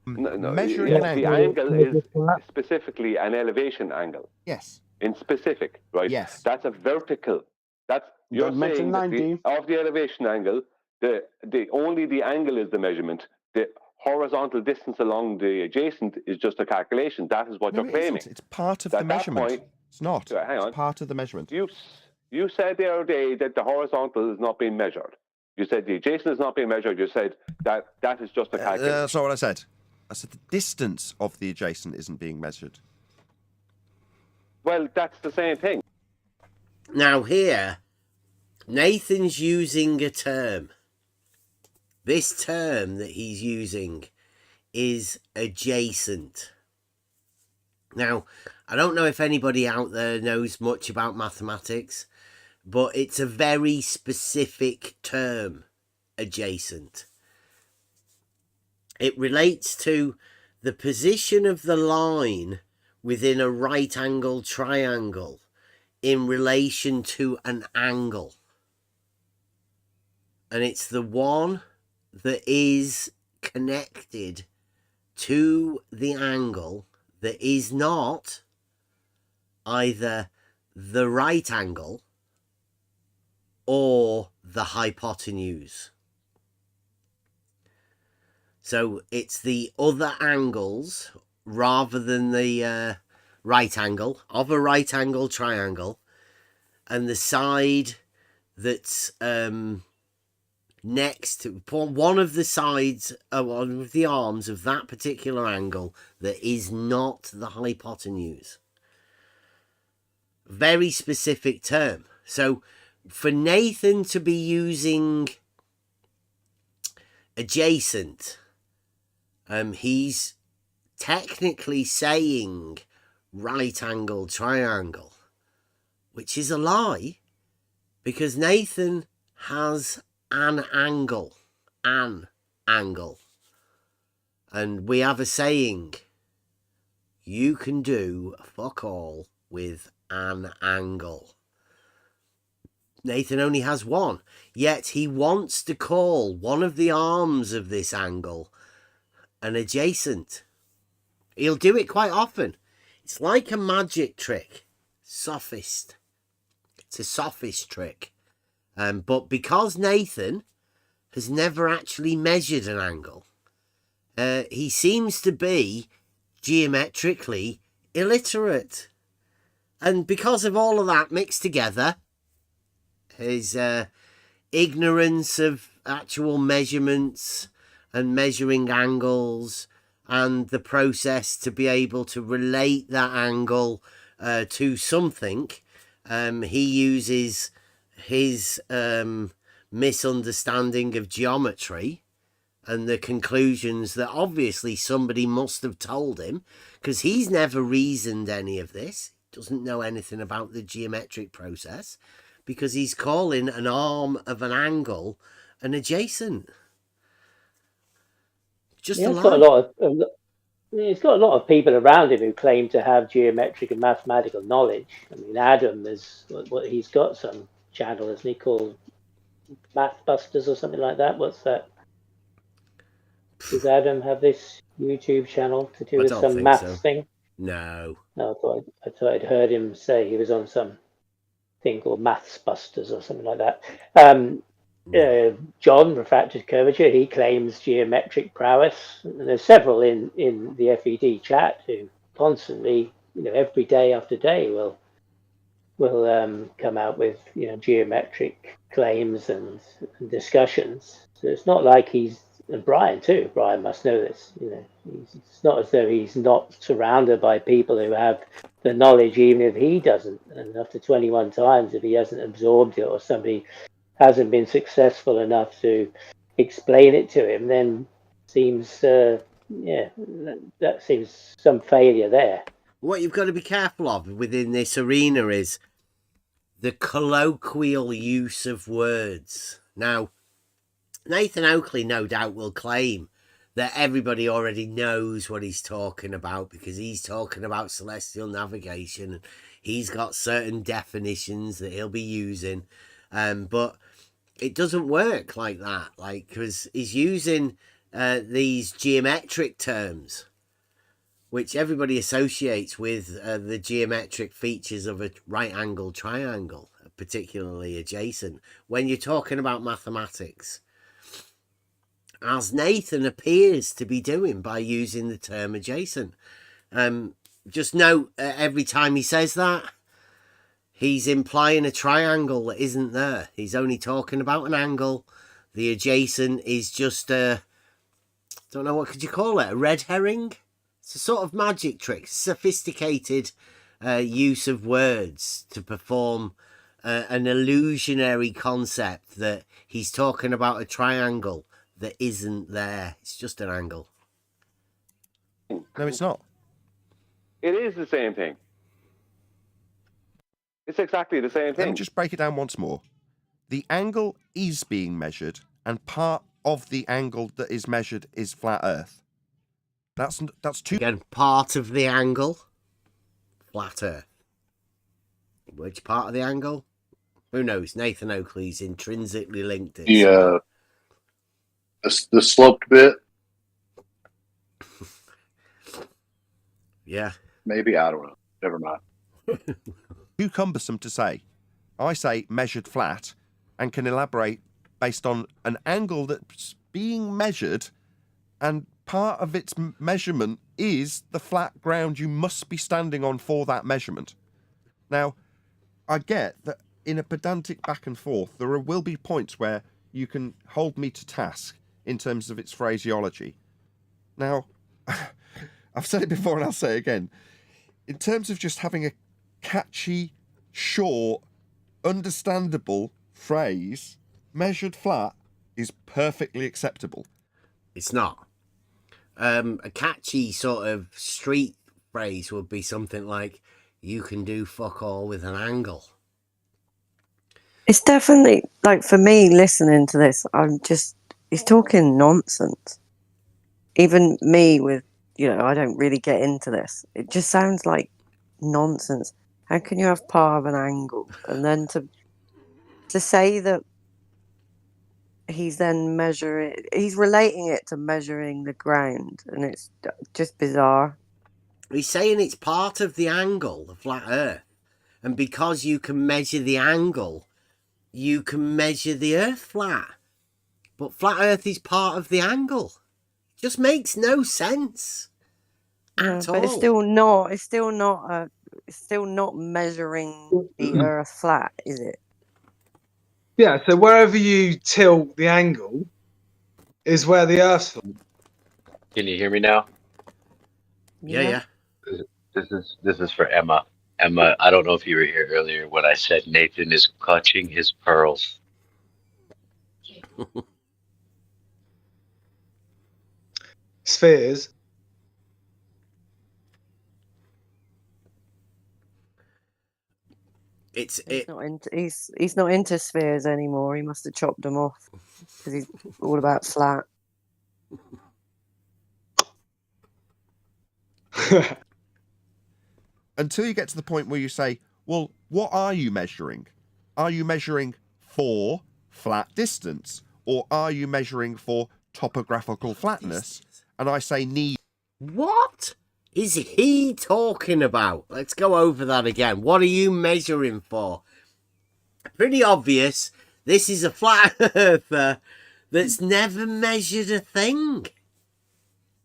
No, Measuring an the angle. angle is specifically an elevation angle. Yes. In specific, right? Yes. That's a vertical. That's you're Don't mention saying that 90. of the elevation angle, the only the angle is the measurement. The horizontal distance along the adjacent is just a calculation. That is what No, you're it claiming. isn't. It's part of At the that measurement. point- It's not. Hang on. It's part of the measurement. You said the other day that the horizontal is not being measured. You said the adjacent is not being measured. You said that is just a calculation. That's not what I said. I said the distance of the adjacent isn't being measured. Well, that's the same thing. now here. Nathan's using a term. This term that he's using is adjacent. Now, I don't know if anybody out there knows much about mathematics, but it's a very specific term, adjacent. It relates to the position of the line within a right-angled triangle in relation to an angle. And it's the one that is connected to the angle that is not either the right angle or the hypotenuse. So it's the other angles rather than the right angle of a right angle triangle, and the side that's next to one of the sides, one of the arms of that particular angle that is not the hypotenuse. Very specific term. So for Nathan to be using adjacent, he's technically saying right angle triangle, which is a lie, because Nathan has an angle, and we have a saying, you can do fuck all with an angle. Nathan only has one, yet he wants to call one of the arms of this angle an adjacent. He'll do it quite often. It's like a magic trick. Sophist. It's a sophist trick. But because Nathan has never actually measured an angle, he seems to be geometrically illiterate. And because of all of that mixed together, his ignorance of actual measurements and measuring angles and the process to be able to relate that angle to something. He uses his misunderstanding of geometry and the conclusions that obviously somebody must have told him, because he's never reasoned any of this, doesn't know anything about the geometric process, because he's calling an arm of an angle an adjacent. Just Yeah, a it's got a lie. lot of he's got a lot of people around him who claim to have geometric and mathematical knowledge. I mean, Adam is what he's got some channel, isn't he, called Mathbusters or something like that? What's that? Does Adam have this YouTube channel to do I with don't some think maths so. thing? No. No, I thought I'd heard him say he was on some thing called Mathsbusters or something like that. John, refracted curvature, he claims geometric prowess. And there's several in the FED chat who constantly, every day after day will come out with geometric claims and discussions. So it's not like and Brian too. Brian must know this. It's not as though he's not surrounded by people who have the knowledge, even if he doesn't. And after 21 times, if he hasn't absorbed it or somebody hasn't been successful enough to explain it to him, then seems that seems some failure there. What you've got to be careful of within this arena is the colloquial use of words. Now, Nathan Oakley no doubt will claim that everybody already knows what he's talking about because he's talking about celestial navigation and he's got certain definitions that he'll be using. But it doesn't work like that, because he's using these geometric terms, which everybody associates with the geometric features of a right-angled triangle, particularly adjacent, when you're talking about mathematics, as Nathan appears to be doing by using the term adjacent. Just note, every time he says that, he's implying a triangle that isn't there. He's only talking about an angle. The adjacent is just a, don't know, what could you call it? A red herring? It's a sort of magic trick, sophisticated use of words to perform an illusionary concept that he's talking about a triangle that isn't there. It's just an angle. No, it's not. It is the same thing. It's exactly the same Let me thing. just break it down once more. The angle is being measured, and part of the angle that is measured is flat Earth. That's two. Again, part of the angle, flat Earth. Which part of the angle? Who knows? Nathan Oakley's intrinsically linked it. The sloped bit, Yeah. maybe, I don't know. Never mind. Too cumbersome to say. I say measured flat and can elaborate based on an angle that's being measured, and part of its measurement is the flat ground you must be standing on for that measurement. Now, I get that in a pedantic back and forth, there will be points where you can hold me to task in terms of its phraseology. Now, I've said it before and I'll say it again. In terms of just having a catchy, short, understandable phrase, measured flat is perfectly acceptable. It's not. A catchy sort of street phrase would be something like, you can do fuck all with an angle. It's definitely, like, for me, listening to this, he's talking nonsense. Even me with, I don't really get into this. It just sounds like nonsense. How can you have part of an angle? And then to say that he's then he's relating it to measuring the ground, and it's just bizarre. He's saying it's part of the angle, the flat Earth. And because you can measure the angle, you can measure the Earth flat. But flat Earth is part of the angle. It just makes no sense at all. But it's still not measuring the Earth flat, is it? Yeah, so wherever you tilt the angle is where the Earth's from. Can you hear me now? Yeah. This is for Emma. Emma, I don't know if you were here earlier when I said Nathan is clutching his pearls. Spheres. He's not into spheres anymore. He must have chopped them off because he's all about flat. Until you get to the point where you say, well, what are you measuring? Are you measuring for flat distance, or are you measuring for topographical flatness? And I say need. What is he talking about? Let's go over that again. What are you measuring for? Pretty obvious. This is a flat earther that's never measured a thing.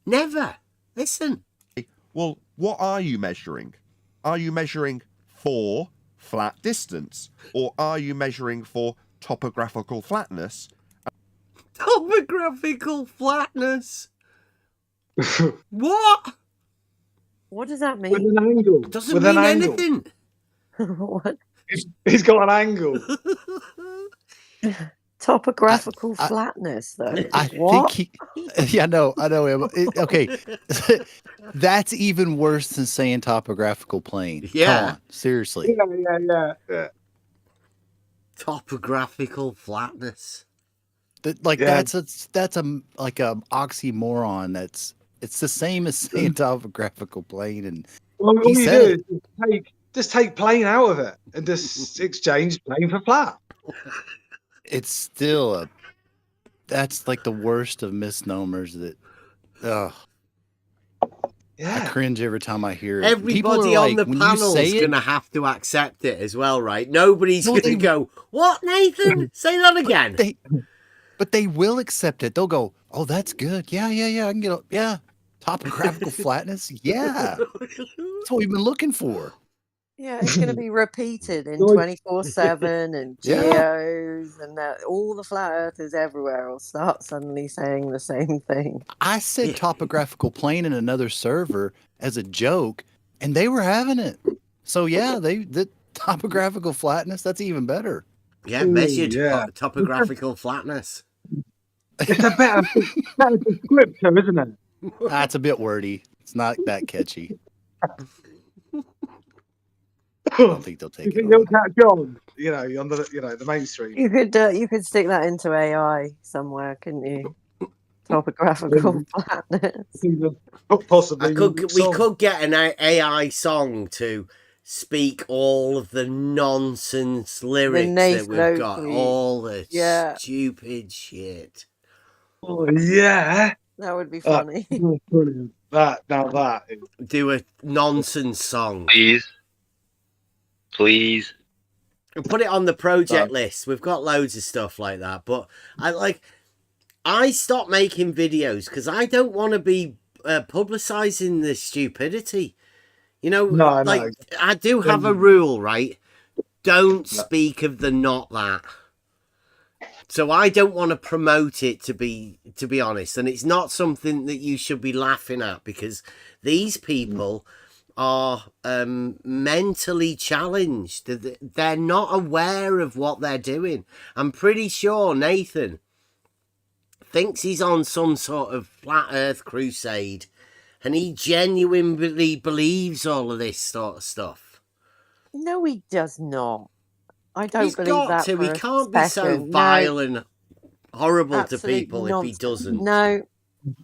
Never. Listen. Well, what are you measuring? Are you measuring for flat distance, or are you measuring for topographical flatness? Topographical flatness. What? What does that With mean? an angle. Doesn't With mean an angle. anything. What? He's got an angle. Topographical flatness, though. I What? think he. Yeah, no, I know him. Okay, that's even worse than saying topographical plane. Yeah. Come on, seriously. Yeah. Topographical flatness. Like Yeah. that's a like a oxymoron. It's the same as saying topographical plane. And Well, all He you said do is just take plane out of it and just exchange plane for flat. it's still that's like the worst of misnomers. That I Yeah. cringe every time I hear it. People Everybody are on like, the when you panel say is it, going to have to accept it as well, right? Nobody's No, going to they- go, what, Nathan? Say that again. But they will accept it. They'll go, "Oh, that's good. Yeah. I can get yeah. Topographical flatness. Yeah, that's what we've been looking for." Yeah, it's going to be repeated in Noise. 24/7 and Yeah. geos, and that all the flat earthers everywhere will start suddenly saying the same thing. I said Yeah. topographical plane in another server as a joke, and they were having it. So yeah, the topographical flatness, that's even better. Yeah, measured yeah. topographical flatness. It's a better descriptor, isn't it? That's a bit wordy. It's not that catchy. I don't think they'll You take think it you'll on. catch on, on the mainstream. You could stick that into AI somewhere, couldn't you? Topographical flatness. Possibly. We could get an AI song to speak all of the nonsense lyrics that Nathan we've got, Oakley. all the Yeah. stupid shit. Oh, yeah. That would be funny. Brilliant. That. Do a nonsense song. Please. And put it on the project list. We've got loads of stuff like that. But I stopped making videos because I don't want to be publicizing this stupidity. No. I do have a rule, right? Don't speak of the not that. So I don't want to promote it, to be honest, and it's not something that you should be laughing at, because these people are mentally challenged. They're not aware of what they're doing. I'm pretty sure Nathan thinks he's on some sort of flat earth crusade, and he genuinely believes all of this sort of stuff. No, he does not. I don't He's believe got that. to. For He a can't be so second. vile and horrible to Absolute people nonsense. if he doesn't. No,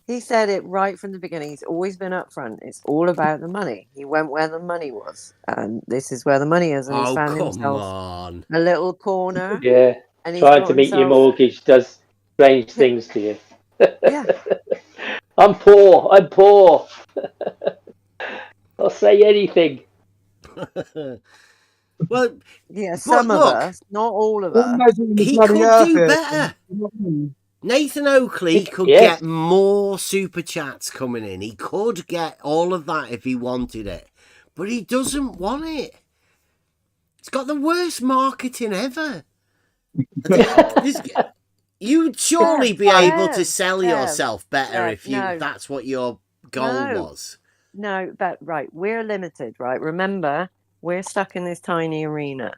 he said it right from the beginning. He's always been upfront. It's all about the money. He went where the money was, and this is where the money is. And he's found come himself on. a little corner. Yeah, And he's trying got to meet your himself- mortgage does strange things to you. Yeah. I'm poor. I'll say anything. Well, yeah, some of look, us, not all of us. he could do better. Nathan Oakley could Yes. get more super chats coming in. He could get all of that if he wanted it, but he doesn't want it. It's got the worst marketing ever. You'd surely be able to sell Bev, yourself better if you no. that's what your goal No. was. No, but right, we're limited, right? Remember, we're stuck in this tiny arena.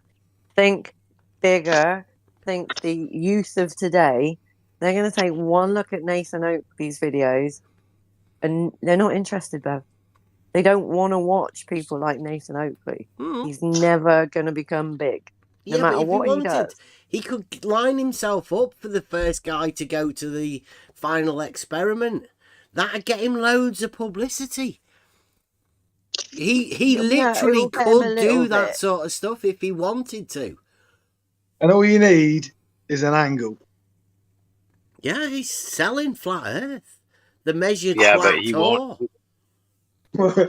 Think bigger, think the youth of today. They're going to take one look at Nathan Oakley's videos and they're not interested, Bev. They don't want to watch people like Nathan Oakley. He's never going to become big, no Yeah, but matter if he what he wanted, does. he could line himself up for the first guy to go to the final experiment. That'd get him loads of publicity. He Yeah, literally it'll get him a could little do that bit. sort of stuff if he wanted to. And all you need is an angle. Yeah, he's selling flat Earth, the measured Yeah, flat but he tour. won't.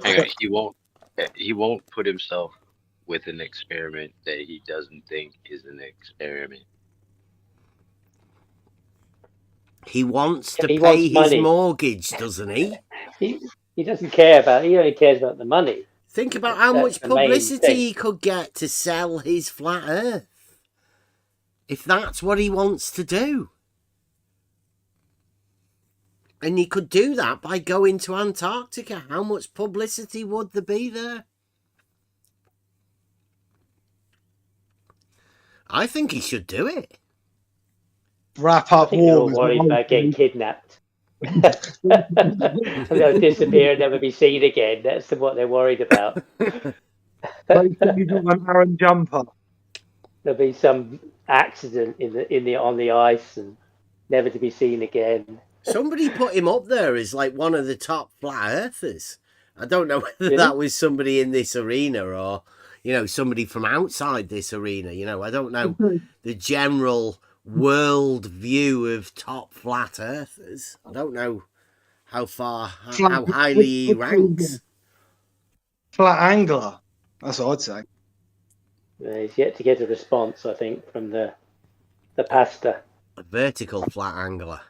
Hang on, he won't put himself with an experiment that he doesn't think is an experiment. He wants to He pay wants his money. mortgage, doesn't he? He doesn't care about. He only cares about the money. Think about how That's much the main publicity thing. he could get to sell his flat Earth. If that's what he wants to do. And he could do that by going to Antarctica. How much publicity would there be there? I think he should do it. Wrap I up think they're all war. with worried one about getting thing. kidnapped. And they'll disappear and never be seen again. That's what they're worried about. Like you do an Aaron jumper. There'll be some accident on the ice and never to be seen again. Somebody put him up there as like one of the top flat earthers. I don't know whether Really? that was somebody in this arena or, somebody from outside this arena. I don't know the general world view of top flat earthers. I don't know how highly he ranks. Flat angler. That's what I'd say. He's yet to get a response, I think, from the pastor. A vertical flat angler.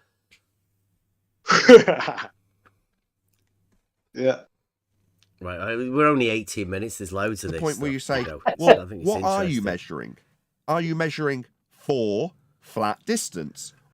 Yeah. Right, we're only 18 minutes. There's loads of The this. point where you say, So what I think it's are you interesting. measuring? Are you measuring for flat distance?